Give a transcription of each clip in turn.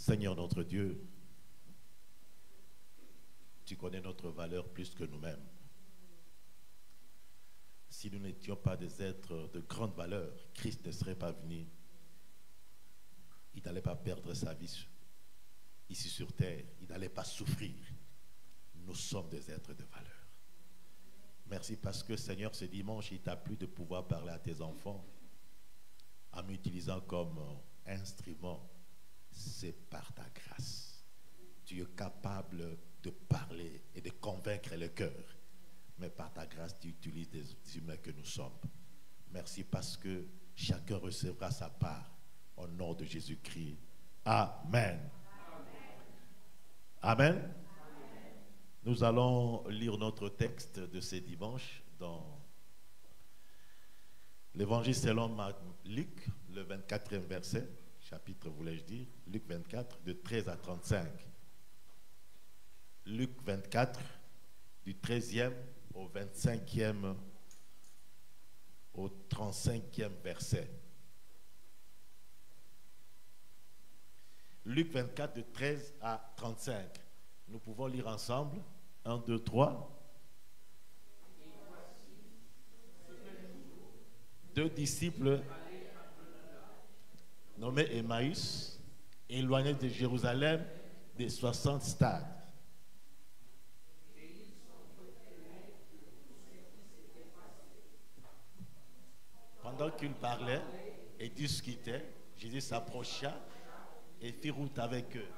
Seigneur notre Dieu, tu connais notre valeur plus que nous-mêmes. Si nous n'étions pas des êtres de grande valeur, Christ ne serait pas venu. Il n'allait pas perdre sa vie ici sur terre. Il n'allait pas souffrir. Nous sommes des êtres de valeur. Merci parce que, Seigneur, ce dimanche, il t'a plu de pouvoir parler à tes enfants en m'utilisant comme instrument. C'est par ta grâce. Tu es capable de parler et de convaincre le cœur. Mais par ta grâce, tu utilises des humains que nous sommes. Merci parce que chacun recevra sa part au nom de Jésus-Christ. Amen. Amen. Amen. Nous allons lire notre texte de ce dimanche dans l'Évangile selon Luc, le 24e verset, chapitre voulais-je dire, Luc 24, de 13 à 35. Luc 24, du 13e au 25e, au 35e verset. Luc 24, de 13 à 35. Nous pouvons lire ensemble. 1, 2, 3. Deux disciples nommés Emmaüs, éloignés de Jérusalem des 60 stades. Pendant qu'ils parlaient et discutaient, Jésus s'approcha et fit route avec eux.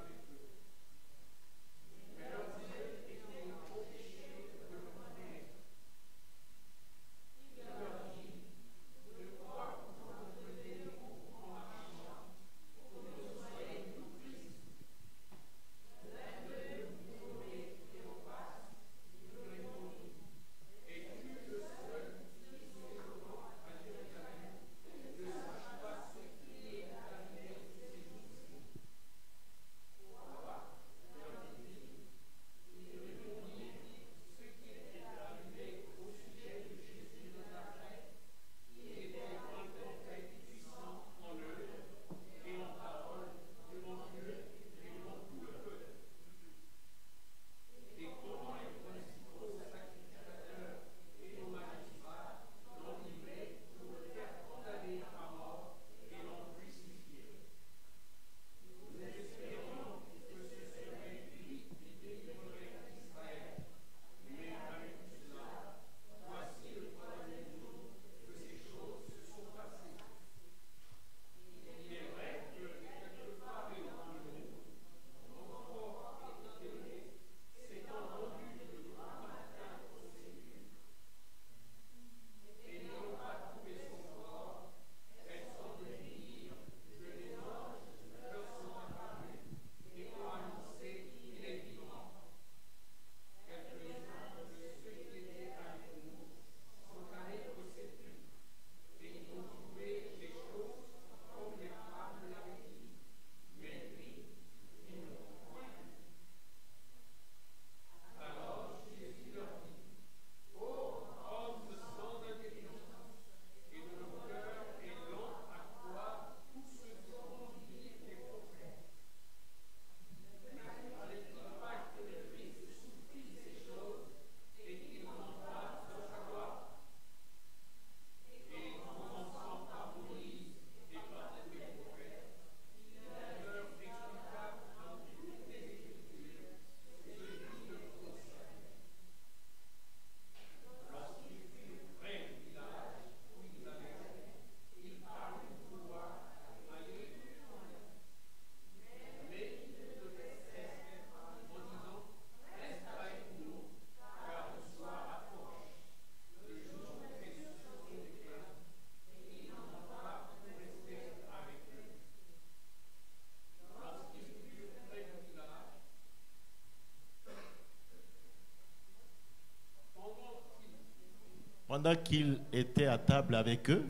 Pendant qu'il était à table avec eux,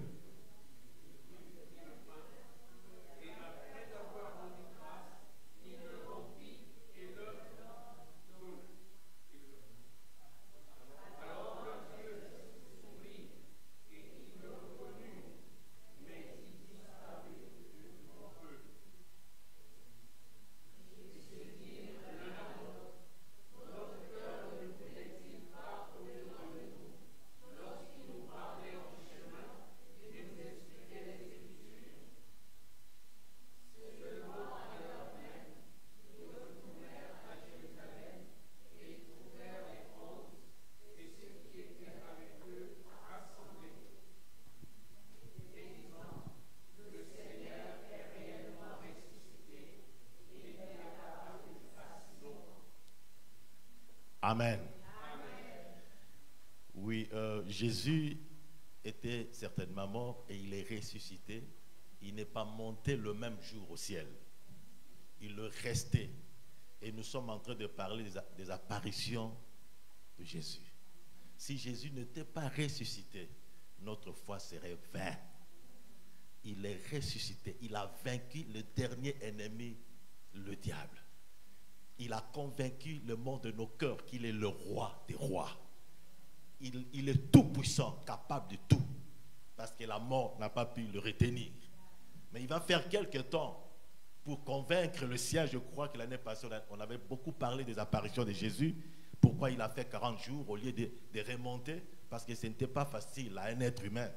Amen. Oui, Jésus était certainement mort et il est ressuscité. Il n'est pas monté le même jour au ciel. Il est resté. Et nous sommes en train de parler des apparitions de Jésus. Si Jésus n'était pas ressuscité, notre foi serait vaine. Il est ressuscité. Il a vaincu le dernier ennemi, le diable. Il a convaincu le monde de nos cœurs qu'il est le roi des rois. Il est tout puissant, capable de tout. Parce que la mort n'a pas pu le retenir. Mais il va faire quelque temps pour convaincre le ciel. Je crois que l'année passée, on avait beaucoup parlé des apparitions de Jésus. Pourquoi il a fait 40 jours au lieu de remonter? Parce que ce n'était pas facile à un être humain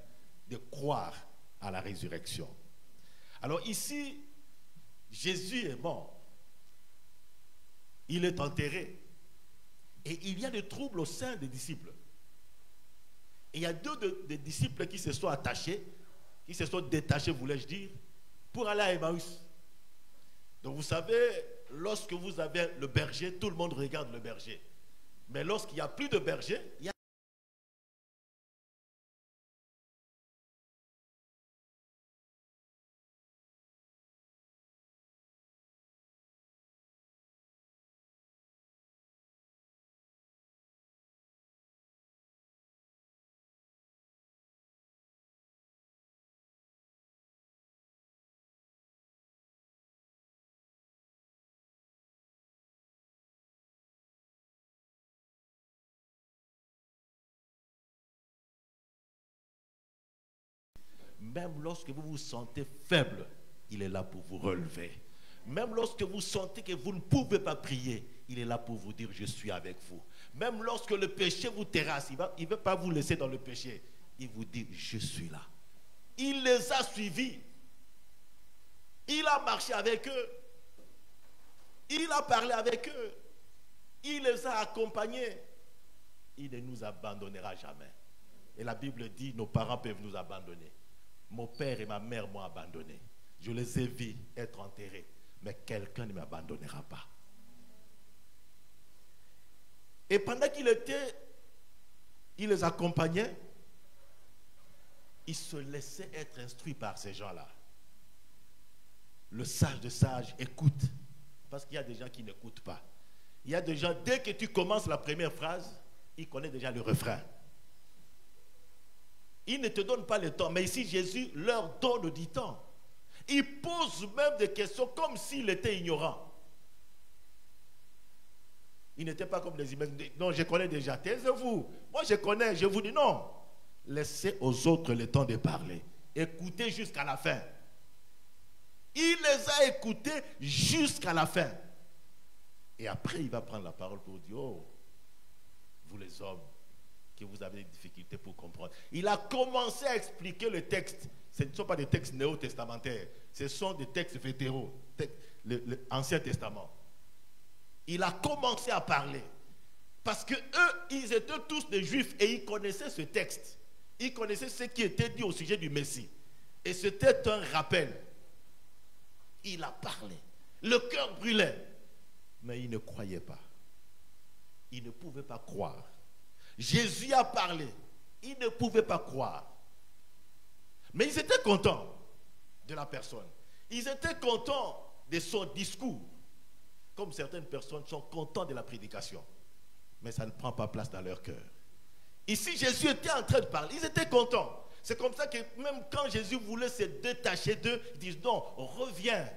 de croire à la résurrection. Alors ici, Jésus est mort. Il est enterré. Et il y a des troubles au sein des disciples. Et il y a deux des disciples qui se sont attachés, qui se sont détachés, voulais-je dire, pour aller à Emmaüs. Donc vous savez, lorsque vous avez le berger, tout le monde regarde le berger. Mais lorsqu'il n'y a plus de berger, il y a même lorsque vous vous sentez faible, il est là pour vous relever. Même lorsque vous sentez que vous ne pouvez pas prier, il est là pour vous dire, je suis avec vous. Même lorsque le péché vous terrasse, il ne veut pas vous laisser dans le péché. Il vous dit, je suis là. Il les a suivis. Il a marché avec eux. Il a parlé avec eux. Il les a accompagnés. Il ne nous abandonnera jamais. Et la Bible dit, nos parents peuvent nous abandonner. Mon père et ma mère m'ont abandonné. Je les ai vus être enterrés. Mais quelqu'un ne m'abandonnera pas. Et pendant qu'il les accompagnait, il se laissait être instruit par ces gens-là. Le sage de sage écoute. Parce qu'il y a des gens qui n'écoutent pas. Il y a des gens, dès que tu commences la première phrase, ils connaissent déjà le refrain. Il ne te donne pas le temps. Mais ici, Jésus leur donne du temps. Il pose même des questions comme s'il était ignorant. Il n'était pas comme les images. Non, je connais déjà. Taisez-vous. Moi, je connais. Je vous dis non. Laissez aux autres le temps de parler. Écoutez jusqu'à la fin. Il les a écoutés jusqu'à la fin. Et après, il va prendre la parole pour dire, oh, vous les hommes, que vous avez des difficultés pour comprendre. Il a commencé à expliquer le texte. Ce ne sont pas des textes néo-testamentaires. Ce sont des textes vétéraux. L'Ancien Testament. Il a commencé à parler. Parce que eux, ils étaient tous des Juifs et ils connaissaient ce texte. Ils connaissaient ce qui était dit au sujet du Messie. Et c'était un rappel. Il a parlé. Le cœur brûlait. Mais il ne croyait pas. Il ne pouvait pas croire. Jésus a parlé. Il ne pouvait pas croire. Mais ils étaient contents de la personne. Ils étaient contents de son discours. Comme certaines personnes sont contentes de la prédication. Mais ça ne prend pas place dans leur cœur. Ici, Jésus était en train de parler. Ils étaient contents. C'est comme ça que même quand Jésus voulait se détacher d'eux, ils disent non, reviens.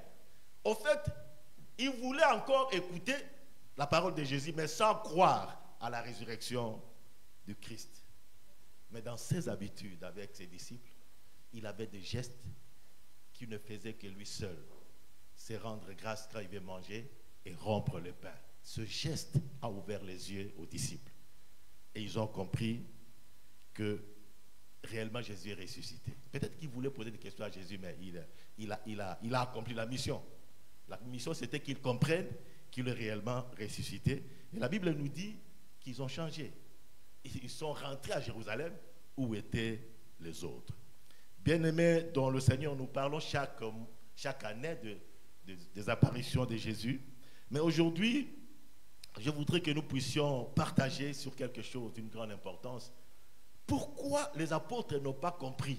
Au fait, ils voulaient encore écouter la parole de Jésus, mais sans croire à la résurrection du Christ. Mais dans ses habitudes avec ses disciples, il avait des gestes qui ne faisaient que lui seul. C'est rendre grâce quand il veut manger et rompre le pain. Ce geste a ouvert les yeux aux disciples. Et ils ont compris que réellement Jésus est ressuscité. Peut-être qu'ils voulaient poser des questions à Jésus, mais il a accompli la mission. La mission, c'était qu'ils comprennent qu'il est réellement ressuscité. Et la Bible nous dit qu'ils ont changé. Ils sont rentrés à Jérusalem où étaient les autres. Bien-aimés, dans le Seigneur, nous parlons chaque année des apparitions de Jésus. Mais aujourd'hui, je voudrais que nous puissions partager sur quelque chose d'une grande importance. Pourquoi les apôtres n'ont pas compris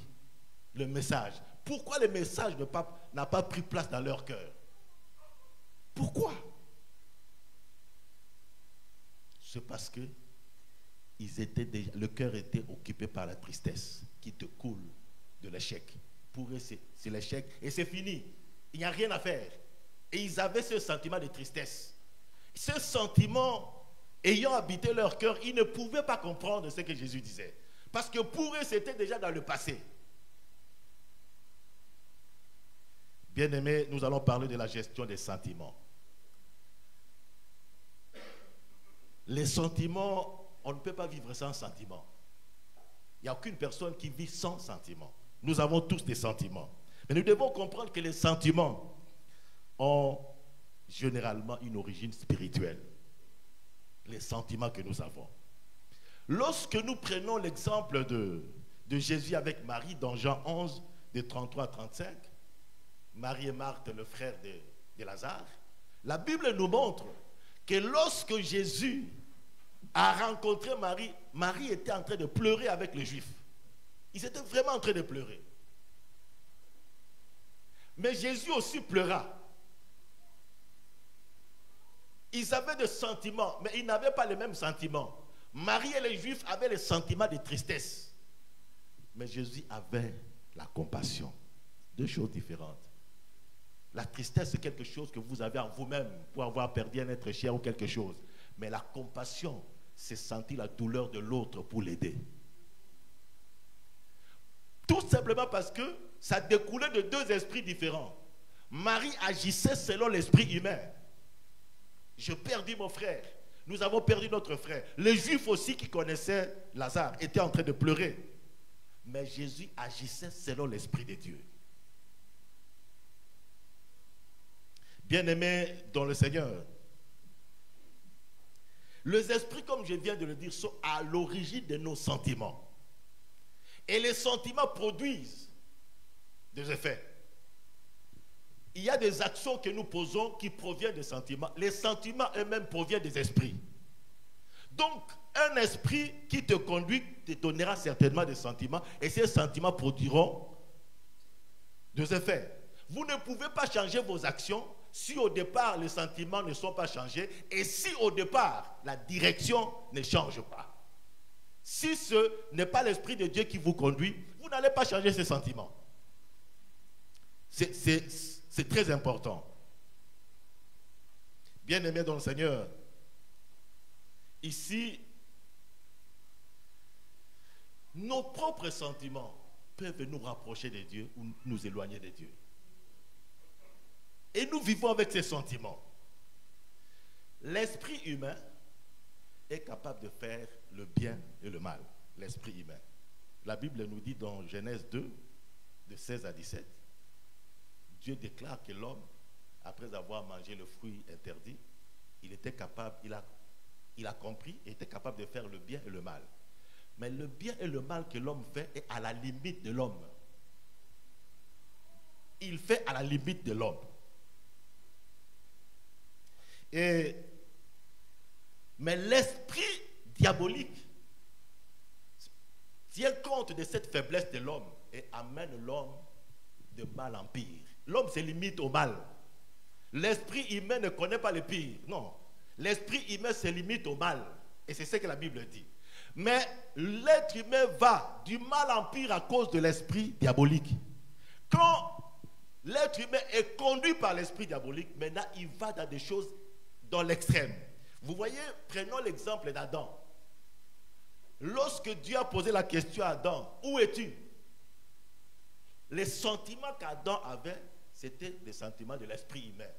le message? Pourquoi le message n'a pas pris place dans leur cœur? Pourquoi? C'est parce que le cœur était occupé par la tristesse qui te coule de l'échec. Pour eux, c'est l'échec et c'est fini. Il n'y a rien à faire. Et ils avaient ce sentiment de tristesse. Ce sentiment ayant habité leur cœur, ils ne pouvaient pas comprendre ce que Jésus disait. Parce que pour eux, c'était déjà dans le passé. Bien-aimés, nous allons parler de la gestion des sentiments. Les sentiments, on ne peut pas vivre sans sentiments. Il n'y a aucune personne qui vit sans sentiments. Nous avons tous des sentiments. Mais nous devons comprendre que les sentiments ont généralement une origine spirituelle. Les sentiments que nous avons. Lorsque nous prenons l'exemple de Jésus avec Marie dans Jean 11, de 33 à 35, Marie et Marthe, le frère de Lazare, la Bible nous montre que lorsque Jésus a rencontré Marie, Marie était en train de pleurer avec les Juifs. Ils étaient vraiment en train de pleurer. Mais Jésus aussi pleura. Ils avaient des sentiments, mais ils n'avaient pas les mêmes sentiments. Marie et les Juifs avaient les sentiments de tristesse. Mais Jésus avait la compassion. Deux choses différentes. La tristesse, c'est quelque chose que vous avez en vous-même pour avoir perdu un être cher ou quelque chose. Mais la compassion, c'est sentir la douleur de l'autre pour l'aider. Tout simplement parce que ça découlait de deux esprits différents. Marie agissait selon l'esprit humain. Je perdis mon frère. Nous avons perdu notre frère. Les Juifs aussi qui connaissaient Lazare étaient en train de pleurer. Mais Jésus agissait selon l'esprit de Dieu. Bien-aimés dans le Seigneur, les esprits, comme je viens de le dire, sont à l'origine de nos sentiments. Et les sentiments produisent des effets. Il y a des actions que nous posons qui proviennent des sentiments. Les sentiments eux-mêmes proviennent des esprits. Donc, un esprit qui te conduit te donnera certainement des sentiments et ces sentiments produiront des effets. Vous ne pouvez pas changer vos actions si au départ les sentiments ne sont pas changés et si au départ la direction ne change pas. Si ce n'est pas l'Esprit de Dieu qui vous conduit, vous n'allez pas changer ces sentiments. C'est très important. Bien-aimés dans le Seigneur, ici, nos propres sentiments peuvent nous rapprocher de Dieu ou nous éloigner de Dieu. Et nous vivons avec ces sentiments. L'esprit humain est capable de faire le bien et le mal. L'esprit humain. La Bible nous dit dans Genèse 2, de 16 à 17, Dieu déclare que l'homme, après avoir mangé le fruit interdit, il était capable, il a compris, il était capable de faire le bien et le mal. Mais le bien et le mal que l'homme fait est à la limite de l'homme. Il fait à la limite de l'homme. Mais l'esprit diabolique tient compte de cette faiblesse de l'homme et amène l'homme de mal en pire. L'homme se limite au mal. L'esprit humain ne connaît pas le pire. Non. L'esprit humain se limite au mal. Et c'est ce que la Bible dit. Mais l'être humain va du mal en pire à cause de l'esprit diabolique. Quand l'être humain est conduit par l'esprit diabolique, maintenant il va dans des choses dans l'extrême. Vous voyez, prenons l'exemple d'Adam. Lorsque Dieu a posé la question à Adam, où es-tu? Les sentiments qu'Adam avait, c'était des sentiments de l'esprit humain.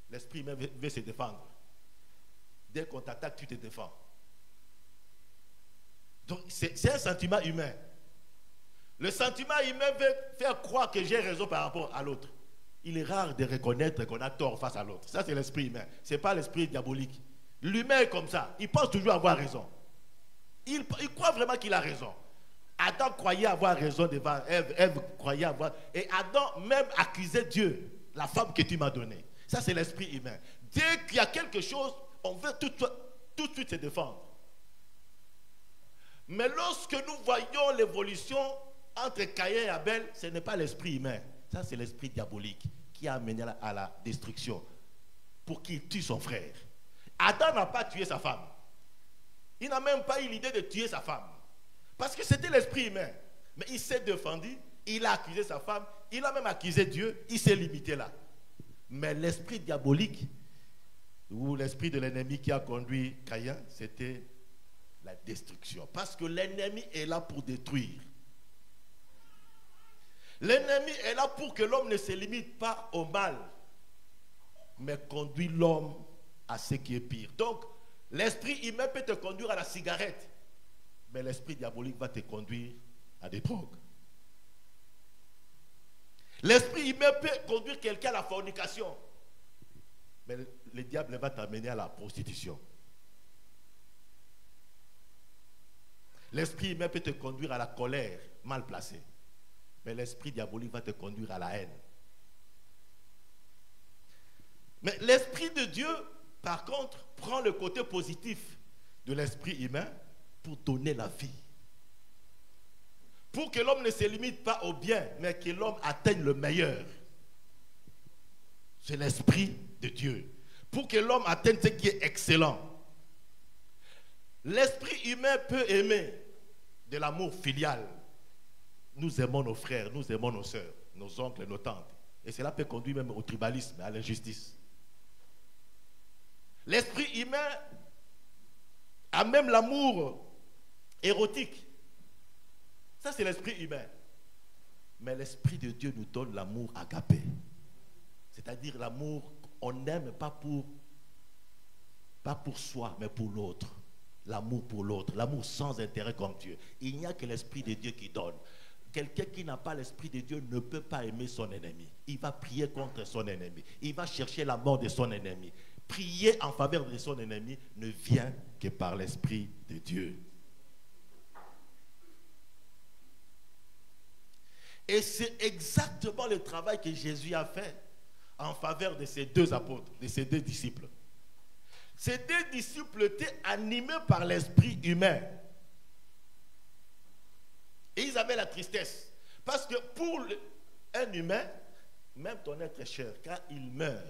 L'esprit humain veut se défendre. Dès qu'on t'attaque, tu te défends. Donc, c'est un sentiment humain. Le sentiment humain veut faire croire que j'ai raison par rapport à l'autre. Il est rare de reconnaître qu'on a tort face à l'autre. Ça, c'est l'esprit humain. Ce n'est pas l'esprit diabolique. L'humain est comme ça. Il pense toujours avoir raison. Il croit vraiment qu'il a raison. Adam croyait avoir raison devant Ève. Ève croyait avoir... Et Adam même accusait Dieu. La femme que tu m'as donnée. Ça, c'est l'esprit humain. Dès qu'il y a quelque chose, on veut tout de suite se défendre. Mais lorsque nous voyons l'évolution entre Caïn et Abel, ce n'est pas l'esprit humain. Ça, c'est l'esprit diabolique qui a amené à la destruction pour qu'il tue son frère. Adam n'a pas tué sa femme. Il n'a même pas eu l'idée de tuer sa femme. Parce que c'était l'esprit humain. Mais il s'est défendu, il a accusé sa femme, il a même accusé Dieu, il s'est limité là. Mais l'esprit diabolique, ou l'esprit de l'ennemi qui a conduit Caïn, c'était la destruction. Parce que l'ennemi est là pour détruire. L'ennemi est là pour que l'homme ne se limite pas au mal, mais conduit l'homme à ce qui est pire. Donc, l'esprit humain peut te conduire à la cigarette, mais l'esprit diabolique va te conduire à des drogues. L'esprit humain peut conduire quelqu'un à la fornication, mais le diable va t'amener à la prostitution. L'esprit humain peut te conduire à la colère mal placée, mais l'esprit diabolique va te conduire à la haine. Mais l'esprit de Dieu, par contre, prend le côté positif de l'esprit humain pour donner la vie. Pour que l'homme ne se limite pas au bien, mais que l'homme atteigne le meilleur. C'est l'esprit de Dieu. Pour que l'homme atteigne ce qui est excellent. L'esprit humain peut aimer de l'amour filial. Nous aimons nos frères, nous aimons nos sœurs, nos oncles et nos tantes. Et cela peut conduire même au tribalisme et à l'injustice. L'esprit humain a même l'amour érotique. Ça, c'est l'esprit humain. Mais l'esprit de Dieu nous donne l'amour agapé. C'est-à-dire l'amour, on n'aime pas pour soi, mais pour l'autre. L'amour pour l'autre, l'amour sans intérêt comme Dieu. Il n'y a que l'esprit de Dieu qui donne. Quelqu'un qui n'a pas l'esprit de Dieu ne peut pas aimer son ennemi. Il va prier contre son ennemi. Il va chercher la mort de son ennemi. Prier en faveur de son ennemi ne vient que par l'esprit de Dieu. Et c'est exactement le travail que Jésus a fait en faveur de ces deux apôtres, de ces deux disciples. Ces deux disciples étaient animés par l'esprit humain. Et ils avaient la tristesse. Parce que pour un humain, même ton être cher, quand il meurt,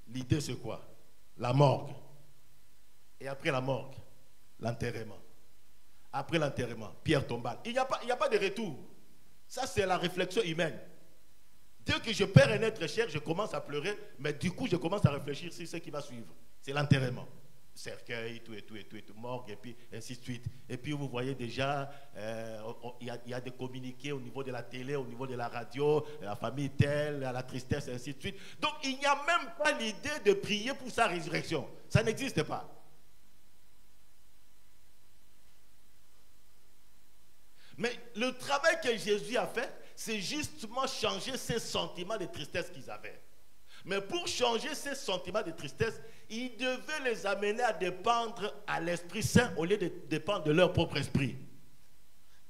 l'idée c'est quoi? La morgue. Et après la morgue, l'enterrement. Après l'enterrement, pierre tombale. Il n'y a pas de retour. Ça, c'est la réflexion humaine. Dès que je perds un être cher, je commence à pleurer, mais du coup, je commence à réfléchir sur ce qui va suivre. C'est l'enterrement. Cercueil, tout, morgue, et puis ainsi de suite. Et puis, vous voyez déjà, il y a des communiqués au niveau de la télé, au niveau de la radio, la famille telle, la tristesse, et ainsi de suite. Donc, il n'y a même pas l'idée de prier pour sa résurrection. Ça n'existe pas. Mais le travail que Jésus a fait, c'est justement changer ces sentiments de tristesse qu'ils avaient. Mais pour changer ces sentiments de tristesse, il devait les amener à dépendre à l'Esprit Saint au lieu de dépendre de leur propre esprit.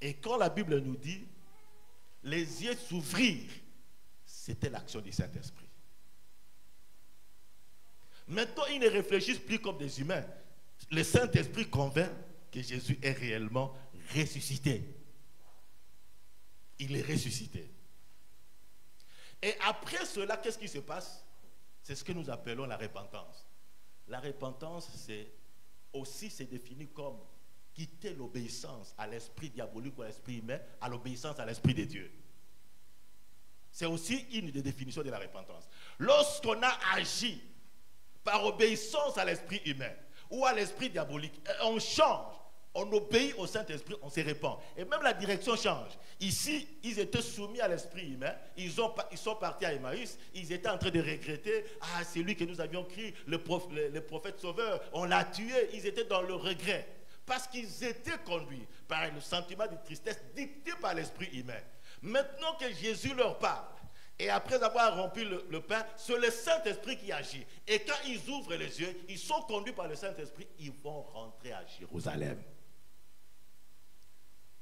Et quand la Bible nous dit les yeux s'ouvrir, c'était l'action du Saint-Esprit. Maintenant, ils ne réfléchissent plus comme des humains. Le Saint-Esprit convainc que Jésus est réellement ressuscité. Il est ressuscité. Et après cela, qu'est-ce qui se passe? C'est ce que nous appelons la repentance. La repentance, c'est défini comme quitter l'obéissance à l'esprit diabolique ou à l'esprit humain, à l'obéissance à l'esprit de Dieu. C'est aussi une des définitions de la repentance. Lorsqu'on a agi par obéissance à l'esprit humain ou à l'esprit diabolique, on change. On obéit au Saint-Esprit, on se répand. Et même la direction change. Ici, ils étaient soumis à l'esprit humain. Ils sont partis à Emmaüs. Ils étaient en train de regretter. Ah, c'est lui que nous avions crié, le prophète sauveur. On l'a tué. Ils étaient dans le regret. Parce qu'ils étaient conduits par le sentiment de tristesse dicté par l'esprit humain. Maintenant que Jésus leur parle, et après avoir rempli le pain, c'est le Saint-Esprit qui agit. Et quand ils ouvrent les yeux, ils sont conduits par le Saint-Esprit, ils vont rentrer à Jérusalem.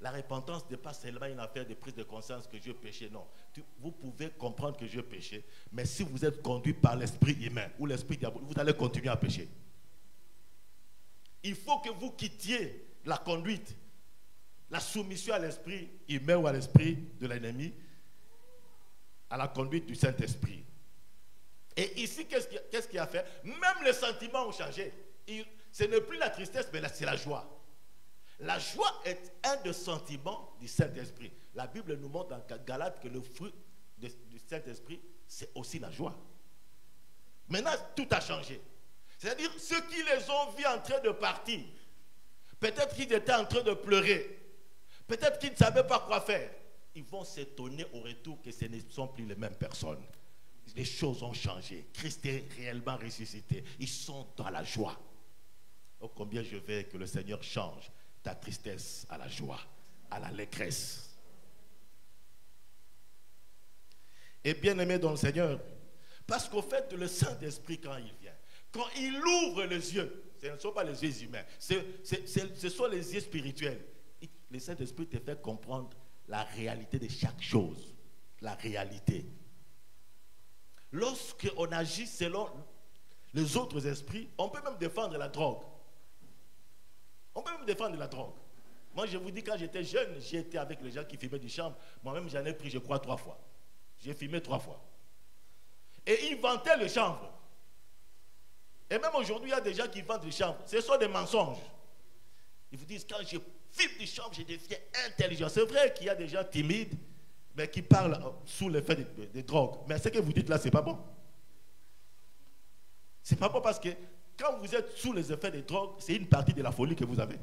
La repentance n'est pas seulement une affaire de prise de conscience que je péchais, non. Vous pouvez comprendre que je péchais, mais si vous êtes conduit par l'esprit humain ou l'esprit diabolique, vous allez continuer à pécher. Il faut que vous quittiez la conduite, la soumission à l'esprit humain ou à l'esprit de l'ennemi, à la conduite du Saint-Esprit. Et ici, qu'est-ce qu'il a fait? Même les sentiments ont changé. Ce n'est plus la tristesse, mais c'est la joie. La joie est un des sentiments du Saint-Esprit. La Bible nous montre dans Galates que le fruit du Saint-Esprit, c'est aussi la joie. Maintenant, tout a changé. C'est-à-dire, ceux qui les ont vus en train de partir, peut-être qu'ils étaient en train de pleurer, peut-être qu'ils ne savaient pas quoi faire, ils vont s'étonner au retour que ce ne sont plus les mêmes personnes. Les choses ont changé. Christ est réellement ressuscité. Ils sont dans la joie. Oh, combien je veux que le Seigneur change ta tristesse à la joie, à l'allégresse. Et bien aimé dans le Seigneur, parce qu'au fait, le Saint-Esprit, quand il vient, quand il ouvre les yeux, ce ne sont pas les yeux humains, ce sont les yeux spirituels. Le Saint-Esprit te fait comprendre la réalité de chaque chose. La réalité. Lorsqu'on agit selon les autres esprits, on peut même défendre la drogue. On peut même défendre la drogue. Moi, je vous dis, quand j'étais jeune, j'étais avec les gens qui fumaient du chanvre. Moi-même, j'en ai pris, je crois, 3 fois. J'ai fumé 3 fois. Et ils vantaient le chanvre. Et même aujourd'hui, il y a des gens qui vendent du chanvre. Ce sont des mensonges. Ils vous disent, quand je fume du chanvre, je deviens intelligent. C'est vrai qu'il y a des gens timides, mais qui parlent sous l'effet des drogues. Mais ce que vous dites là, ce n'est pas bon. Ce n'est pas bon parce que quand vous êtes sous les effets des drogues, c'est une partie de la folie que vous avez.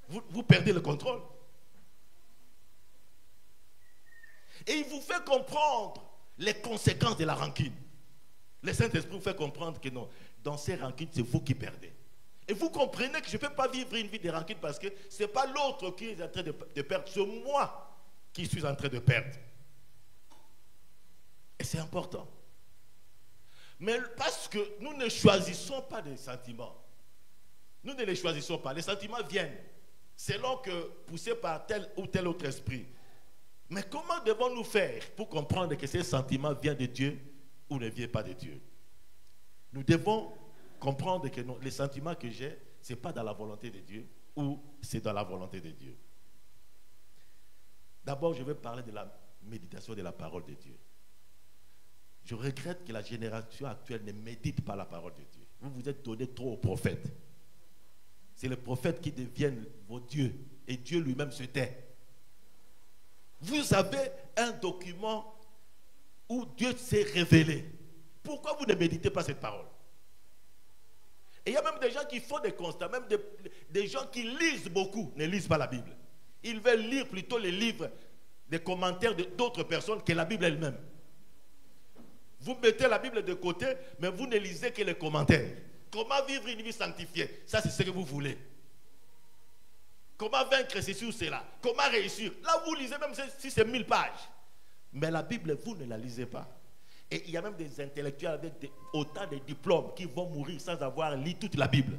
Vous perdez le contrôle. Et il vous fait comprendre les conséquences de la rancune. Le Saint-Esprit vous fait comprendre que non, dans ces rancunes, c'est vous qui perdez. Et vous comprenez que je ne peux pas vivre une vie de rancune parce que ce n'est pas l'autre qui est en train de perdre, c'est moi qui suis en train de perdre. Et c'est important. Mais parce que nous ne choisissons pas des sentiments. Nous ne les choisissons pas. Les sentiments viennent selon que poussés par tel ou tel autre esprit. Mais comment devons-nous faire pour comprendre que ces sentiments viennent de Dieu ou ne viennent pas de Dieu? Nous devons comprendre que non, les sentiments que j'ai, ce n'est pas dans la volonté de Dieu ou c'est dans la volonté de Dieu. D'abord, je vais parler de la méditation de la parole de Dieu. Je regrette que la génération actuelle ne médite pas la parole de Dieu. Vous vous êtes donné trop aux prophètes. C'est les prophètes qui deviennent vos dieux et Dieu lui-même se tait. Vous avez un document où Dieu s'est révélé. Pourquoi vous ne méditez pas cette parole? Et il y a même des gens qui font des constats, même des gens qui lisent beaucoup, ne lisent pas la Bible. Ils veulent lire plutôt les livres, des commentaires d'autres personnes que la Bible elle-même. Vous mettez la Bible de côté, mais vous ne lisez que les commentaires. Comment vivre une vie sanctifiée? Ça, c'est ce que vous voulez. Comment vaincre ceci ou cela? Comment réussir? Là, vous lisez même si c'est 1000 pages. Mais la Bible, vous ne la lisez pas. Et il y a même des intellectuels avec autant de diplômes qui vont mourir sans avoir lu toute la Bible.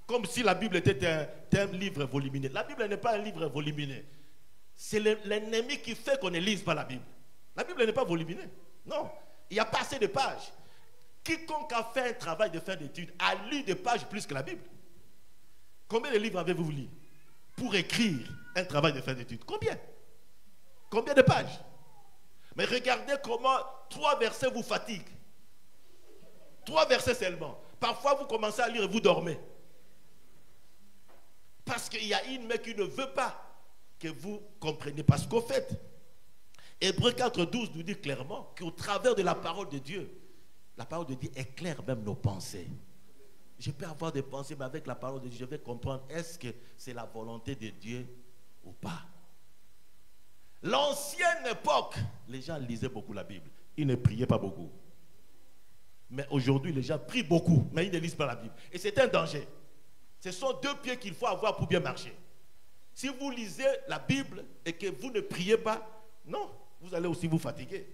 Comme si la Bible était un livre volumineux. La Bible n'est pas un livre volumineux. C'est l'ennemi qui fait qu'on ne lise pas la Bible. La Bible n'est pas volumineuse. Non. Il n'y a pas assez de pages. Quiconque a fait un travail de fin d'études a lu des pages plus que la Bible. Combien de livres avez-vous lu pour écrire un travail de fin d'études? Combien? Combien de pages? Mais regardez comment 3 versets vous fatiguent. 3 versets seulement. Parfois, vous commencez à lire et vous dormez. Parce qu'il y a une main qui ne veut pas que vous compreniez. Parce qu'au fait, Hébreux 4,12 nous dit clairement qu'au travers de la parole de Dieu, la parole de Dieu éclaire même nos pensées. Je peux avoir des pensées, mais avec la parole de Dieu, je vais comprendre est-ce que c'est la volonté de Dieu ou pas. L'ancienne époque, les gens lisaient beaucoup la Bible. Ils ne priaient pas beaucoup. Mais aujourd'hui, les gens prient beaucoup, mais ils ne lisent pas la Bible. Et c'est un danger. Ce sont 2 pieds qu'il faut avoir pour bien marcher. Si vous lisez la Bible et que vous ne priez pas, non, vous allez aussi vous fatiguer.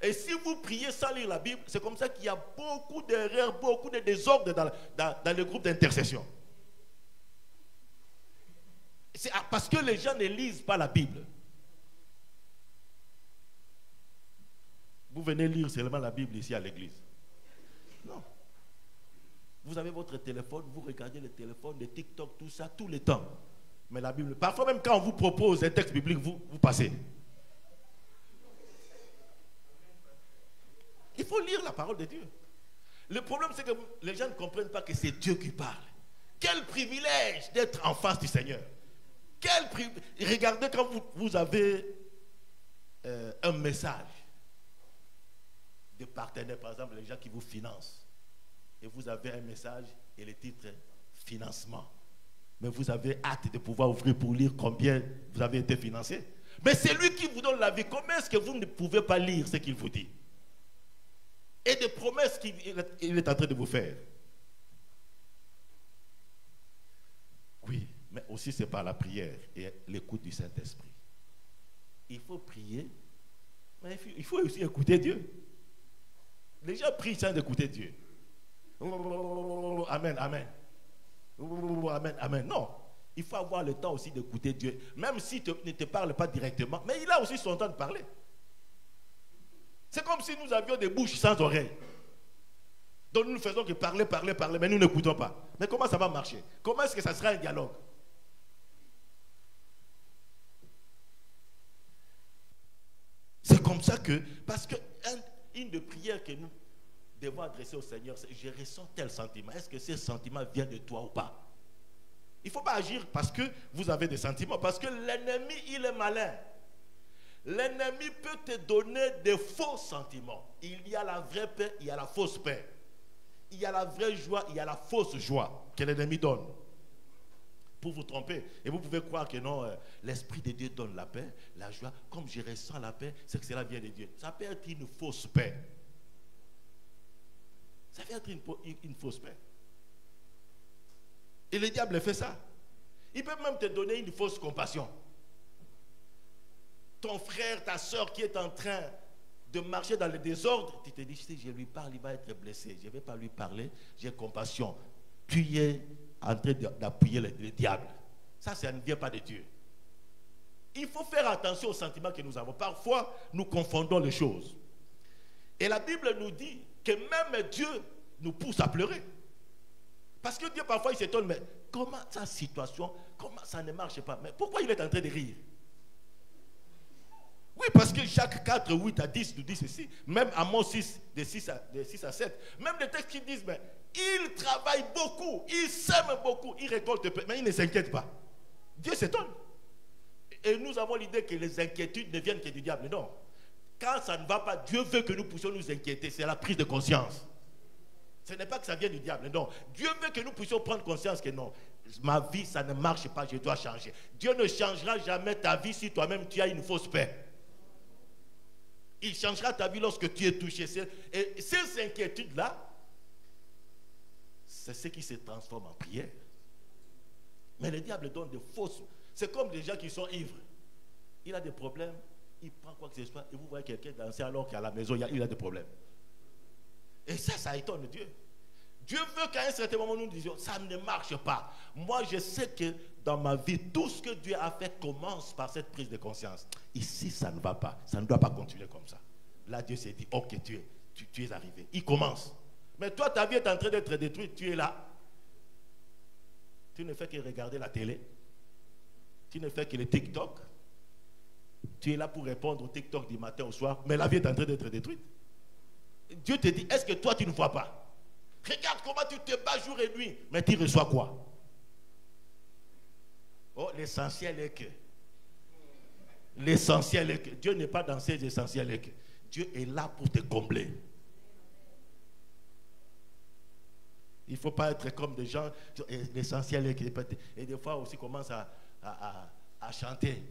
Et si vous priez sans lire la Bible, c'est comme ça qu'il y a beaucoup d'erreurs, beaucoup de désordres dans le groupe d'intercession. C'est parce que les gens ne lisent pas la Bible. Vous venez lire seulement la Bible ici à l'église. Non. Vous avez votre téléphone, vous regardez le téléphone, les TikTok, tout ça, tout le temps. Mais la Bible, parfois même quand on vous propose un texte biblique, vous passez. Il faut lire la parole de Dieu. Le problème, c'est que les gens ne comprennent pas que c'est Dieu qui parle. Quel privilège d'être en face du Seigneur. Regardez quand vous avez un message de partenaire, par exemple, les gens qui vous financent. Et vous avez un message et le titre est financement. Mais vous avez hâte de pouvoir ouvrir pour lire combien vous avez été financé. Mais c'est lui qui vous donne la vie. Comment est-ce que vous ne pouvez pas lire ce qu'il vous dit? Et des promesses qu'il est en train de vous faire. Oui, mais aussi c'est par la prière et l'écoute du Saint-Esprit. Il faut prier, mais il faut aussi écouter Dieu. Les gens prient sans écouter Dieu. Amen, amen. Amen, amen. Non, il faut avoir le temps aussi d'écouter Dieu. Même s'il ne te parle pas directement, mais il a aussi son temps de parler. C'est comme si nous avions des bouches sans oreilles. Donc nous ne faisons que parler, mais nous n'écoutons pas. Mais comment ça va marcher? Comment est-ce que ça sera un dialogue? C'est comme ça que, parce que une des prières que nous devons adresser au Seigneur, c'est: je ressens tel sentiment. Est-ce que ce sentiment vient de toi ou pas? Il ne faut pas agir parce que vous avez des sentiments, parce que l'ennemi, il est malin. L'ennemi peut te donner des faux sentiments. Il y a la vraie paix, il y a la fausse paix. Il y a la vraie joie, il y a la fausse joie que l'ennemi donne pour vous tromper. Et vous pouvez croire que non, l'Esprit de Dieu donne la paix, la joie. Comme je ressens la paix, c'est que cela vient de Dieu. Ça peut être une fausse paix. Ça peut être une fausse paix. Et le diable fait ça. Il peut même te donner une fausse compassion. Ton frère, ta soeur qui est en train de marcher dans le désordre, tu te dis: si je lui parle, il va être blessé. Je ne vais pas lui parler, j'ai compassion. Tu es en train d'appuyer le diable. Ça ne vient pas de Dieu. Il faut faire attention aux sentiments que nous avons. Parfois, nous confondons les choses. Et la Bible nous dit que même Dieu nous pousse à pleurer. Parce que Dieu, parfois, il s'étonne: mais comment sa situation, comment ça ne marche pas? Mais pourquoi il est en train de rire? Oui, parce que Jacques 4, 8 à 10 nous dit ceci. Même Amos 6, de 6 à 7. Même les textes qui disent: mais il travaille beaucoup, il sème beaucoup, il récolte peu, mais il ne s'inquiète pas. Dieu s'étonne. Et nous avons l'idée que les inquiétudes ne viennent que du diable. Non. Quand ça ne va pas, Dieu veut que nous puissions nous inquiéter. C'est la prise de conscience. Ce n'est pas que ça vient du diable. Non. Dieu veut que nous puissions prendre conscience que non, ma vie, ça ne marche pas, je dois changer. Dieu ne changera jamais ta vie si toi-même tu as une fausse paix. Il changera ta vie lorsque tu es touché. Et ces inquiétudes-là, c'est ce qui se transforme en prière. Mais le diable donne des fausses. C'est comme des gens qui sont ivres. Il a des problèmes, il prend quoi que ce soit, et vous voyez quelqu'un danser alors qu'à la maison, il a des problèmes. Et ça étonne Dieu. Dieu veut qu'à un certain moment, nous disions: ça ne marche pas. Moi, je sais que dans ma vie, tout ce que Dieu a fait commence par cette prise de conscience. Ici, ça ne va pas. Ça ne doit pas continuer comme ça. Là, Dieu s'est dit: ok, tu es arrivé. Il commence. Mais toi, ta vie est en train d'être détruite. Tu es là. Tu ne fais que regarder la télé. Tu ne fais que le TikTok. Tu es là pour répondre au TikTok du matin au soir. Mais la vie est en train d'être détruite. Dieu te dit: est-ce que toi, tu ne vois pas? Regarde comment tu te bats jour et nuit. Mais tu reçois quoi? Oh, l'essentiel est que Dieu n'est pas dans ces essentiels et que Dieu est là pour te combler. Il ne faut pas être comme des gens. L'essentiel est que, et des fois aussi commence à chanter.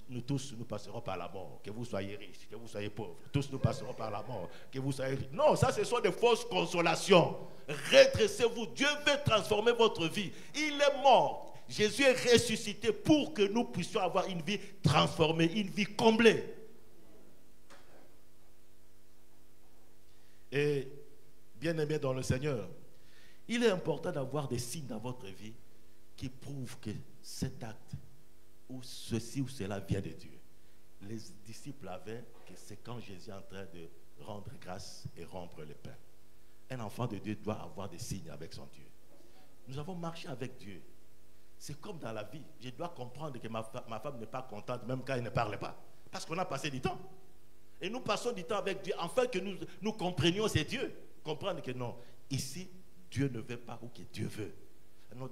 Nous tous, nous passerons par la mort. Que vous soyez riches, que vous soyez pauvres. Tous nous passerons par la mort. Que vous soyez riches. Non, ça, ce sont des fausses consolations. Redressez-vous. Dieu veut transformer votre vie. Il est mort. Jésus est ressuscité pour que nous puissions avoir une vie transformée, une vie comblée. Et bien aimé dans le Seigneur, il est important d'avoir des signes dans votre vie qui prouvent que cet acte ou ceci ou cela vient de Dieu. Les disciples avaient que c'est quand Jésus est en train de rendre grâce et rompre le pain. Un enfant de Dieu doit avoir des signes avec son Dieu. Nous avons marché avec Dieu. C'est comme dans la vie. Je dois comprendre que ma femme n'est pas contente même quand elle ne parle pas. Parce qu'on a passé du temps. Et nous passons du temps avec Dieu afin que nous comprenions c'est Dieu. Comprendre que non, ici, Dieu ne veut pas ou que Dieu veut. Non,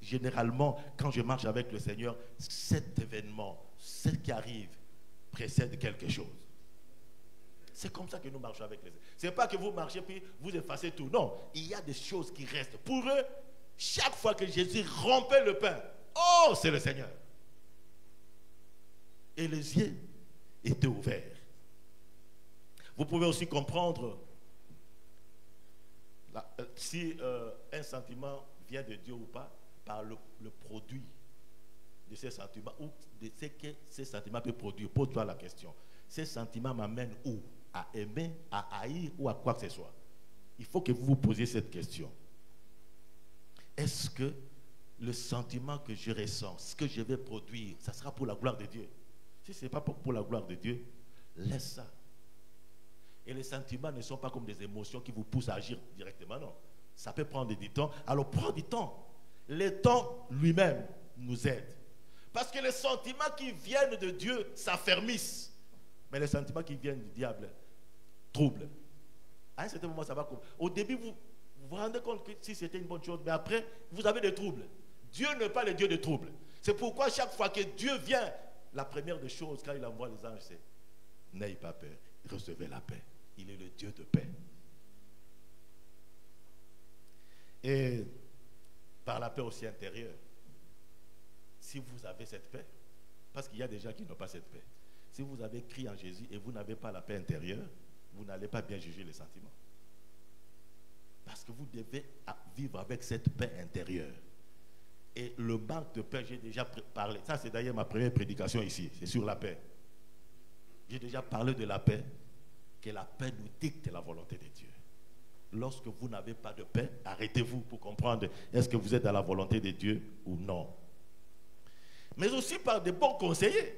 généralement, quand je marche avec le Seigneur, cet événement, ce qui arrive, précède quelque chose. C'est comme ça que nous marchons avec les Seigneur. Ce n'est pas que vous marchez puis vous effacez tout. Non, il y a des choses qui restent. Pour eux, chaque fois que Jésus rompait le pain, oh, c'est le Seigneur. Et les yeux étaient ouverts. Vous pouvez aussi comprendre si un sentiment vient de Dieu ou pas par le produit de ces sentiments ou de ce que ces sentiments peuvent produire. Pose-toi la question. Ces sentiments m'amènent où? À aimer, à haïr ou à quoi que ce soit? Il faut que vous vous posiez cette question. Est-ce que le sentiment que je ressens, ce que je vais produire, ça sera pour la gloire de Dieu? Si ce n'est pas pour la gloire de Dieu, laisse ça. Et les sentiments ne sont pas comme des émotions qui vous poussent à agir directement, non. Ça peut prendre du temps. Alors prends du temps. Le temps lui-même nous aide. Parce que les sentiments qui viennent de Dieu s'affermissent. Mais les sentiments qui viennent du diable troublent. À un certain moment, ça va comme... Au début, vous vous rendez compte que si c'était une bonne chose, mais après, vous avez des troubles. Dieu n'est pas le Dieu de troubles. C'est pourquoi chaque fois que Dieu vient, la première des choses, quand il envoie les anges, c'est n'ayez pas peur, recevez la paix. Il est le Dieu de paix. Et par la paix aussi intérieure, si vous avez cette paix, parce qu'il y a des gens qui n'ont pas cette paix, si vous avez crié en Jésus et vous n'avez pas la paix intérieure, vous n'allez pas bien juger les sentiments. Parce que vous devez vivre avec cette paix intérieure. Et le manque de paix, j'ai déjà parlé. Ça, c'est d'ailleurs ma première prédication ici. C'est sur la paix. J'ai déjà parlé de la paix. Que la paix nous dicte la volonté de Dieu. Lorsque vous n'avez pas de paix, arrêtez-vous pour comprendre est-ce que vous êtes dans la volonté de Dieu ou non. Mais aussi par des bons conseillers.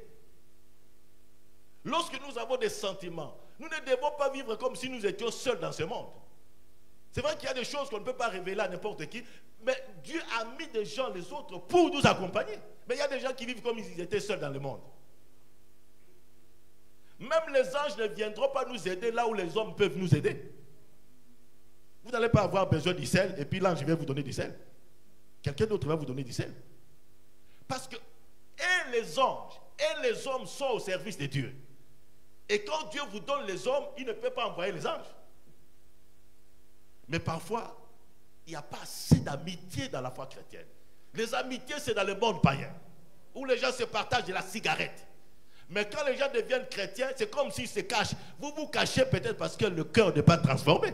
Lorsque nous avons des sentiments, nous ne devons pas vivre comme si nous étions seuls dans ce monde. C'est vrai qu'il y a des choses qu'on ne peut pas révéler à n'importe qui, mais Dieu a mis des gens, les autres, pour nous accompagner. Mais il y a des gens qui vivent comme s'ils étaient seuls dans le monde. Même les anges ne viendront pas nous aider là où les hommes peuvent nous aider. Vous n'allez pas avoir besoin du sel et puis l'ange va vous donner du sel. Quelqu'un d'autre va vous donner du sel. Parce que et les anges et les hommes sont au service de Dieu. Et quand Dieu vous donne les hommes, il ne peut pas envoyer les anges. Mais parfois, il n'y a pas assez d'amitié dans la foi chrétienne. Les amitiés, c'est dans le monde païen, où les gens se partagent de la cigarette. Mais quand les gens deviennent chrétiens, c'est comme s'ils se cachent. Vous vous cachez peut-être parce que le cœur n'est pas transformé.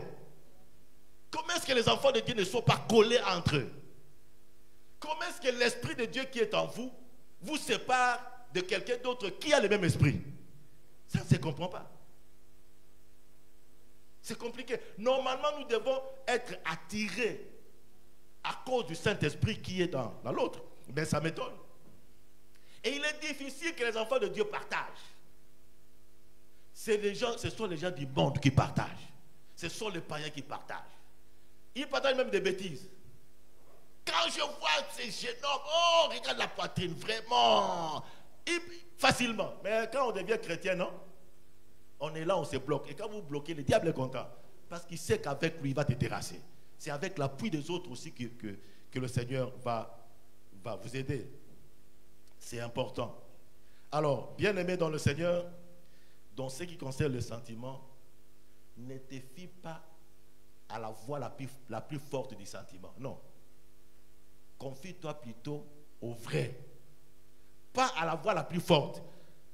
Comment est-ce que les enfants de Dieu ne sont pas collés entre eux? Comment est-ce que l'esprit de Dieu qui est en vous vous sépare de quelqu'un d'autre qui a le même esprit? Ça ne se comprend pas. C'est compliqué. Normalement, nous devons être attirés à cause du Saint-Esprit qui est dans l'autre. Mais ça m'étonne. Et il est difficile que les enfants de Dieu partagent. Ce sont les gens du monde qui partagent. Ce sont les païens qui partagent. Ils partagent même des bêtises. Quand je vois ces jeunes hommes, oh, regarde la poitrine, vraiment. Facilement. Mais quand on devient chrétien, non? On est là, on se bloque. Et quand vous bloquez, le diable est content. Parce qu'il sait qu'avec lui, il va te terrasser. C'est avec l'appui des autres aussi que le Seigneur va vous aider. C'est important. Alors, bien-aimé dans le Seigneur, dans ce qui concerne le sentiment, ne te fie pas à la voix la plus forte du sentiment. Non. Confie-toi plutôt au vrai. Pas à la voix la plus forte.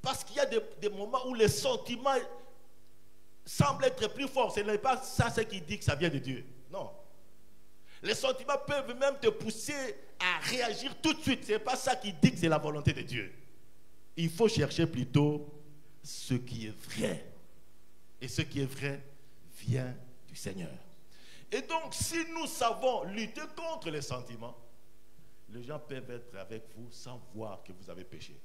Parce qu'il y a des moments où les sentiments semblent être plus forts. Ce n'est pas ça ce qui dit que ça vient de Dieu. Non. Les sentiments peuvent même te pousser à réagir tout de suite. Ce n'est pas ça qui dit que c'est la volonté de Dieu. Il faut chercher plutôt ce qui est vrai. Et ce qui est vrai vient du Seigneur. Et donc, si nous savons lutter contre les sentiments, les gens peuvent être avec vous sans voir que vous avez péché.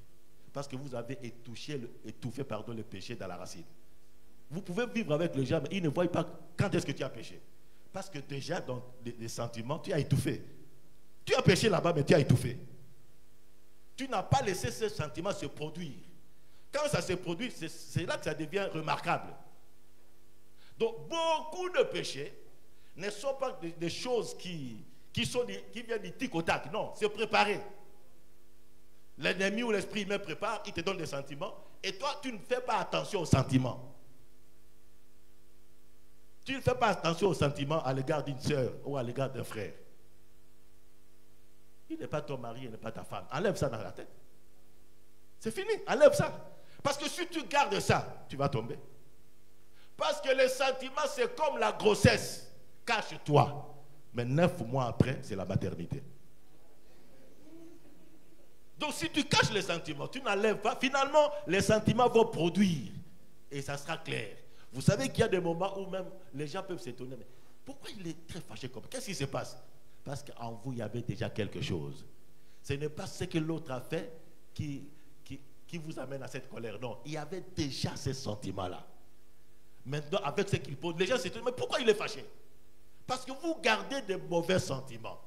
Parce que vous avez étouffé le péché dans la racine. Vous pouvez vivre avec les gens, mais ils ne voient pas quand est-ce que tu as péché. Parce que déjà, dans les sentiments, tu as étouffé. Tu as péché là-bas, mais tu as étouffé. Tu n'as pas laissé ce sentiment se produire. Quand ça se produit, c'est là que ça devient remarquable. Donc, beaucoup de péchés ne sont pas des choses qui viennent du tic au tac. Non, c'est préparé. L'ennemi ou l'esprit humain prépare, il te donne des sentiments. Et toi, tu ne fais pas attention aux sentiments. Tu ne fais pas attention aux sentiments à l'égard d'une soeur ou à l'égard d'un frère. Il n'est pas ton mari, il n'est pas ta femme. Enlève ça dans la tête. C'est fini, enlève ça. Parce que si tu gardes ça, tu vas tomber. Parce que les sentiments, c'est comme la grossesse. Cache-toi. Mais 9 mois après, c'est la maternité. Donc si tu caches les sentiments, tu n'enlèves pas, finalement, les sentiments vont produire. Et ça sera clair. Vous savez qu'il y a des moments où même les gens peuvent s'étonner. Mais pourquoi il est très fâché comme ça? Qu'est-ce qui se passe? Parce qu'en vous, il y avait déjà quelque chose. Ce n'est pas ce que l'autre a fait qui vous amène à cette colère. Non, il y avait déjà ces sentiments-là. Maintenant, avec ce qu'il pose, les gens s'étonnent. Mais pourquoi il est fâché? Parce que vous gardez des mauvais sentiments.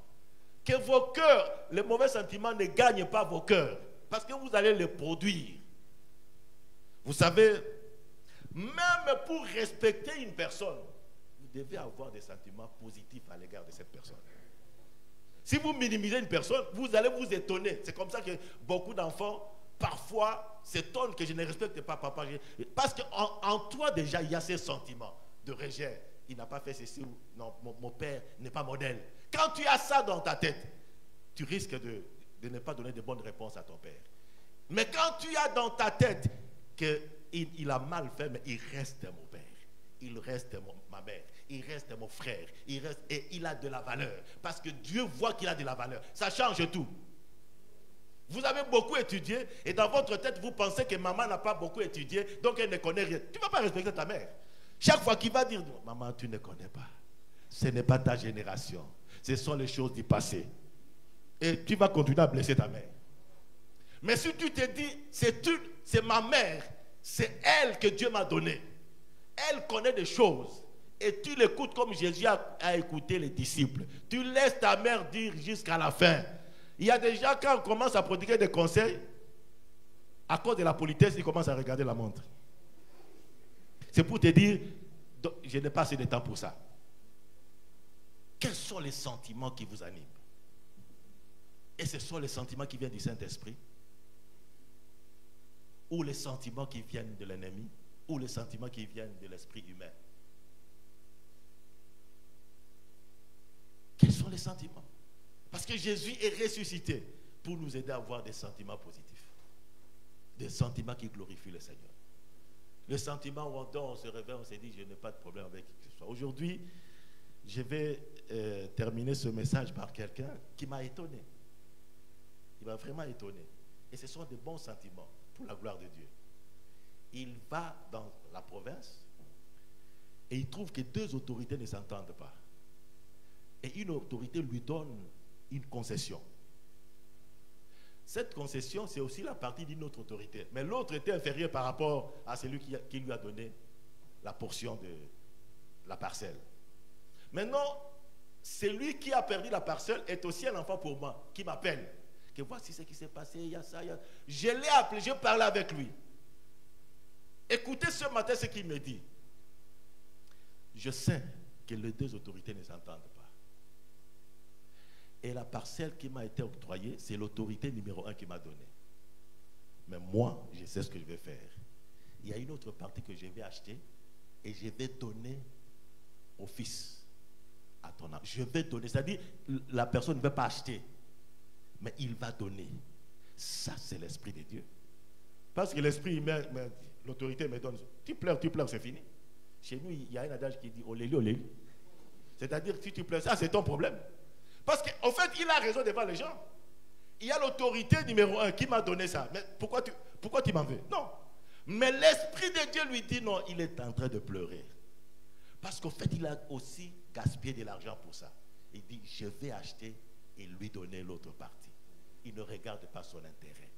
Que vos cœurs, les mauvais sentiments ne gagnent pas vos cœurs. Parce que vous allez les produire. Vous savez, même pour respecter une personne, vous devez avoir des sentiments positifs à l'égard de cette personne. Si vous minimisez une personne, vous allez vous étonner. C'est comme ça que beaucoup d'enfants, parfois, s'étonnent que je ne respecte pas papa. Parce qu'en toi, déjà, il y a ces sentiments de rejet. Il n'a pas fait ceci ou non, mon père n'est pas modèle. Quand tu as ça dans ta tête, tu risques de ne pas donner de bonnes réponses à ton père. Mais quand tu as dans ta tête qu'il a mal fait, mais il reste mon père, il reste ma mère, il reste mon frère, et il a de la valeur. Parce que Dieu voit qu'il a de la valeur. Ça change tout. Vous avez beaucoup étudié, et dans votre tête, vous pensez que maman n'a pas beaucoup étudié, donc elle ne connaît rien. Tu ne vas pas respecter ta mère. Chaque fois qu'il va dire, maman, tu ne connais pas. Ce n'est pas ta génération. Ce sont les choses du passé. Et tu vas continuer à blesser ta mère. Mais si tu te dis, c'est ma mère, c'est elle que Dieu m'a donnée. Elle connaît des choses. Et tu l'écoutes comme Jésus a écouté les disciples. Tu laisses ta mère dire jusqu'à la fin. Il y a des gens, quand on commence à prodiguer des conseils, à cause de la politesse, ils commencent à regarder la montre. C'est pour te dire, je n'ai pas assez de temps pour ça. Quels sont les sentiments qui vous animent? Et ce sont les sentiments qui viennent du Saint-Esprit? Ou les sentiments qui viennent de l'ennemi? Ou les sentiments qui viennent de l'esprit humain? Quels sont les sentiments? Parce que Jésus est ressuscité pour nous aider à avoir des sentiments positifs. Des sentiments qui glorifient le Seigneur. Le sentiment où on se réveille, on se dit, je n'ai pas de problème avec qui que ce soit. Aujourd'hui, je vais terminer ce message par quelqu'un qui m'a étonné. Il m'a vraiment étonné. Et ce sont des bons sentiments pour la gloire de Dieu. Il va dans la province et il trouve que 2 autorités ne s'entendent pas. Et une autorité lui donne une concession. Cette concession, c'est aussi la partie d'une autre autorité. Mais l'autre était inférieure par rapport à celui qui lui a donné la portion de la parcelle. Maintenant, celui qui a perdu la parcelle est aussi un enfant pour moi, qui m'appelle. Que voici ce qui s'est passé, il y a ça, il y a... Je l'ai appelé, je parlais avec lui. Écoutez ce matin ce qu'il me dit. Je sais que les 2 autorités ne s'entendent pas. Et la parcelle qui m'a été octroyée, c'est l'autorité numéro 1 qui m'a donné. Mais moi, je sais ce que je vais faire. Il y a une autre partie que je vais acheter et je vais donner au fils, à ton âme. Je vais donner, c'est-à-dire la personne ne va pas acheter, mais il va donner. Ça, c'est l'esprit de Dieu. Parce que l'esprit, l'autorité me donne. Tu pleures, c'est fini. Chez nous, il y a un adage qui dit oléli, oléli. C'est-à-dire, si tu pleures, ça, c'est ton problème. Parce qu'en fait, il a raison devant les gens. Il y a l'autorité numéro 1 qui m'a donné ça. Mais pourquoi tu m'en veux? Non. Mais l'Esprit de Dieu lui dit non, il est en train de pleurer. Parce qu'en fait, il a aussi gaspillé de l'argent pour ça. Il dit, je vais acheter et lui donner l'autre partie. Il ne regarde pas son intérêt.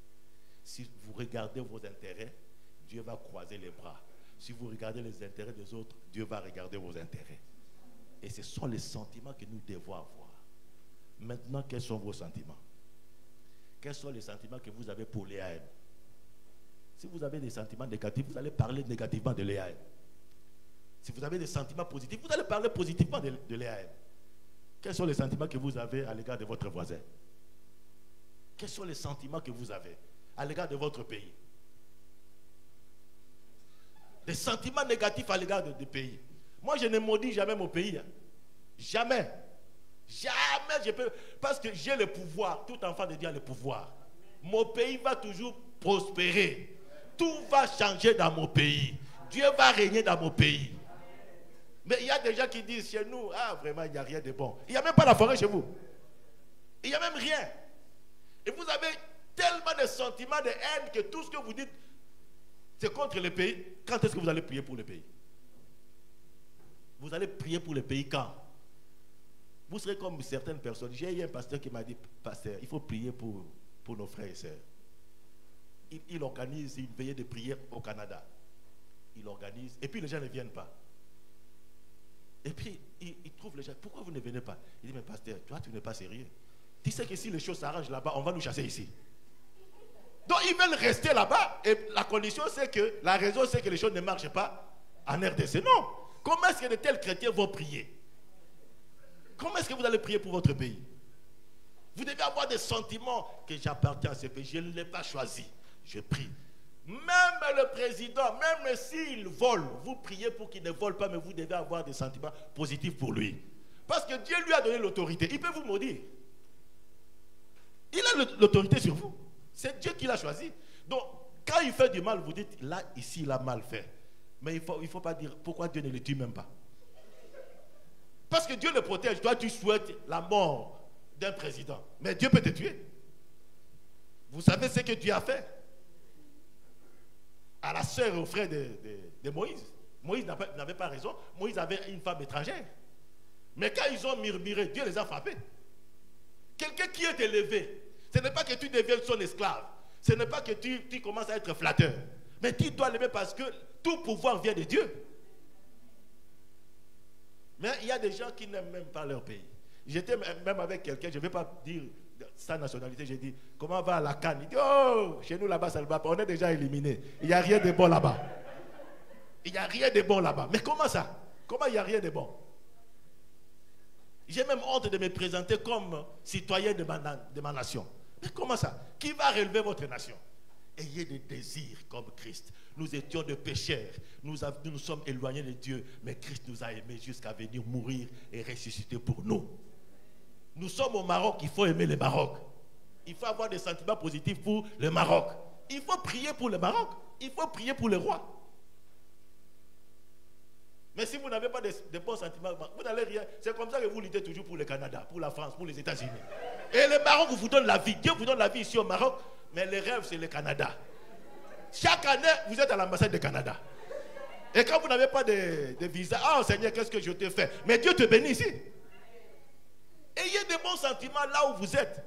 Si vous regardez vos intérêts, Dieu va croiser les bras. Si vous regardez les intérêts des autres, Dieu va regarder vos intérêts. Et ce sont les sentiments que nous devons avoir. Maintenant, quels sont vos sentiments? Quels sont les sentiments que vous avez pour l'EAM? Si vous avez des sentiments négatifs, vous allez parler négativement de l'EAM. Si vous avez des sentiments positifs, vous allez parler positivement de l'EAM. Quels sont les sentiments que vous avez à l'égard de votre voisin? Quels sont les sentiments que vous avez à l'égard de votre pays? Des sentiments négatifs à l'égard du pays. Moi, je ne maudis jamais mon pays. Hein. Jamais. Jamais je peux. Parce que j'ai le pouvoir. Tout enfant de Dieu a le pouvoir. Mon pays va toujours prospérer. Tout va changer dans mon pays. Dieu va régner dans mon pays. Mais il y a des gens qui disent chez nous, ah vraiment, il n'y a rien de bon. Il n'y a même pas la forêt chez vous. Il n'y a même rien. Et vous avez tellement de sentiments de haine que tout ce que vous dites, c'est contre le pays. Quand est-ce que vous allez prier pour le pays? Vous allez prier pour le pays quand? Vous serez comme certaines personnes. J'ai eu un pasteur qui m'a dit, pasteur, il faut prier pour nos frères et sœurs. Il organise une veillée de prière au Canada. Il organise, et puis les gens ne viennent pas. Et puis, il trouve les gens, pourquoi vous ne venez pas? Il dit, mais pasteur, toi, tu n'es pas sérieux. Tu sais que si les choses s'arrangent là-bas, on va nous chasser ici. Donc, ils veulent rester là-bas. Et la condition, c'est que, la raison, c'est que les choses ne marchent pas en RDC. Non. Comment est-ce que de tels chrétiens vont prier? Comment est-ce que vous allez prier pour votre pays? Vous devez avoir des sentiments que j'appartiens à ce pays. Je ne l'ai pas choisi. Je prie. Même le président, même s'il vole, vous priez pour qu'il ne vole pas, mais vous devez avoir des sentiments positifs pour lui. Parce que Dieu lui a donné l'autorité. Il peut vous maudire. Il a l'autorité sur vous. C'est Dieu qui l'a choisi. Donc, quand il fait du mal, vous dites, là, ici, il a mal fait. Mais il ne faut pas dire, pourquoi Dieu ne le tue même pas? Parce que Dieu le protège. Toi, tu souhaites la mort d'un président. Mais Dieu peut te tuer. Vous savez ce que Dieu a fait à la sœur et au frère de Moïse. Moïse n'avait pas raison. Moïse avait une femme étrangère. Mais quand ils ont murmuré, Dieu les a frappés. Quelqu'un qui est élevé, ce n'est pas que tu deviennes son esclave. Ce n'est pas que tu commences à être flatteur. Mais tu dois l'aimer parce que tout pouvoir vient de Dieu. Mais il y a des gens qui n'aiment même pas leur pays. J'étais même avec quelqu'un, je ne vais pas dire sa nationalité, j'ai dit, comment va la CAN? Il dit, oh, chez nous là-bas, ça ne va pas, on est déjà éliminé. Il n'y a rien de bon là-bas. Il n'y a rien de bon là-bas. Mais comment ça? Comment il n'y a rien de bon? J'ai même honte de me présenter comme citoyen de ma nation. Mais comment ça? Qui va relever votre nation? Ayez des désirs comme Christ. Nous étions de pécheurs. Nous nous sommes éloignés de Dieu. Mais Christ nous a aimés jusqu'à venir mourir et ressusciter pour nous. Nous sommes au Maroc. Il faut aimer le Maroc. Il faut avoir des sentiments positifs pour le Maroc. Il faut prier pour le Maroc. Il faut prier pour le roi. Mais si vous n'avez pas de bons sentiments, vous n'allez rien. C'est comme ça que vous luttez toujours pour le Canada, pour la France, pour les États-Unis. Et le Maroc vous donne la vie. Dieu vous donne la vie ici au Maroc. Mais le rêve, c'est le Canada. Chaque année, vous êtes à l'ambassade du Canada. Et quand vous n'avez pas de visa, oh Seigneur, qu'est-ce que je te fais? Mais Dieu te bénit ici. Ayez de bons sentiments là où vous êtes.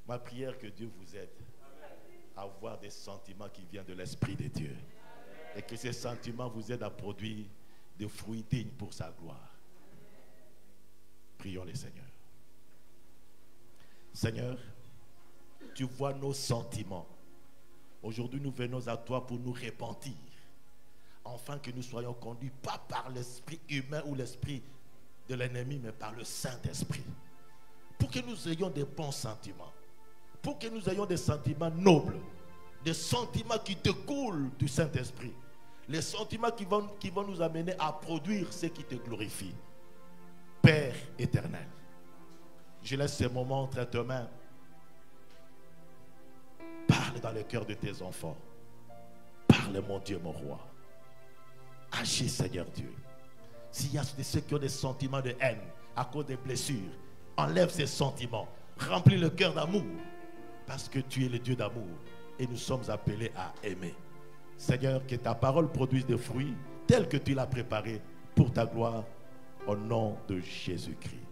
Ma prière, que Dieu vous aide à avoir des sentiments qui viennent de l'Esprit de Dieu. Et que ces sentiments vous aident à produire des fruits dignes pour sa gloire. Prions le Seigneur. Seigneur, tu vois nos sentiments. Aujourd'hui, nous venons à toi pour nous repentir. Afin que nous soyons conduits pas par l'esprit humain ou l'esprit de l'ennemi, mais par le Saint-Esprit. Pour que nous ayons des bons sentiments. Pour que nous ayons des sentiments nobles. Des sentiments qui découlent du Saint-Esprit. Les sentiments qui vont nous amener à produire ce qui te glorifie. Père éternel, je laisse ce moment entre tes mains. Parle dans le cœur de tes enfants. Parle, mon Dieu, mon roi. Agis, Seigneur Dieu. S'il y a ceux qui ont des sentiments de haine à cause des blessures, enlève ces sentiments. Remplis le cœur d'amour. Parce que tu es le Dieu d'amour. Et nous sommes appelés à aimer. Seigneur, que ta parole produise des fruits tels que tu l'as préparé pour ta gloire. Au nom de Jésus-Christ.